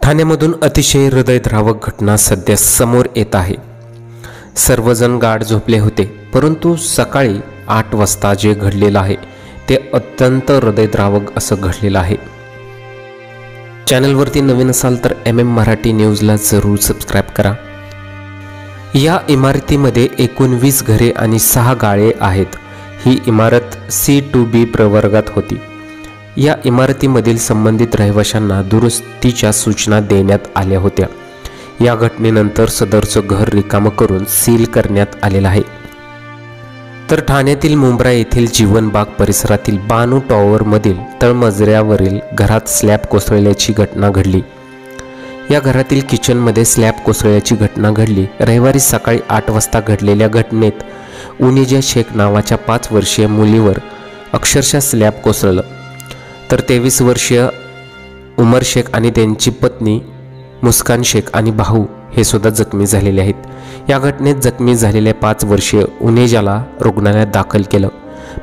ठाण्यामधून अतिशय हृदयद्रावक घटना सध्या समोर येत आहे। सर्वजण गाढ झोपले होते, परंतु सकाळी 8 वाजता जे घडलेलं आहे ते अत्यंत हृदयद्रावक असं घडलेलं आहे। चॅनलवरती नवीन असाल तर मराठी न्यूजला जरूर सबस्क्राईब करा। या इमारतीमध्ये एकूण 20 घरे आणि 6 गाळे आहेत। ही इमारत C2B प्रवर्गात होती। या इमारतीमधील संबंधित रहिवाशांना दुरुस्तीच्या सूचना देण्यात आल्या होत्या। या घटनेनंतर सदरचं घर रिकामं करून सील करण्यात आलेलं आहे। तर ठाण्यातील मुंब्रा येथील जीवनबाग परिसरातील बानू टॉवरमधील तळमजल्यावरील घरात स्लॅब कोसळल्याची घटना घडली। या घरातील किचनमध्ये स्लॅब कोसळल्याची घटना घडली। रविवारी सकाळी 8 वाजता घडलेल्या घटनेत उनिजा शेख नावाच्या 5 वर्षीय मुलीवर अक्षरशः स्लॅब कोसळलं। तर 23 वर्षीय उमर शेख आणि त्यांची पत्नी मुस्कान शेख आणि भाऊ हे सुद्धा जखमी झालेले आहेत। या घटनेत जखमी झालेल्या 5 वर्षीय उनिजाला रुग्णालयात दाखल केलं,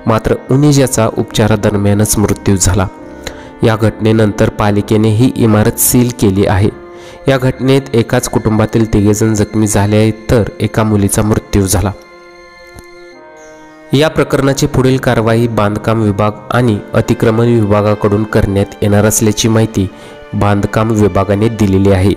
मात्र उनिजाचा उपचारादरम्यानच मृत्यू झाला। या घटनेनंतर पालिकेने ही इमारत सील केली आहे। या घटनेत एकाच कुटुंबातील 3 जण जखमी झाले आहेत, तर एका मुलीचा मृत्यू झाला। या प्रकरणाची पुढील कारवाई बांधकाम विभाग आणि अतिक्रमण विभागाकडून करण्यात येणार असल्याची माहिती बांधकाम विभागाने दिलेली आहे।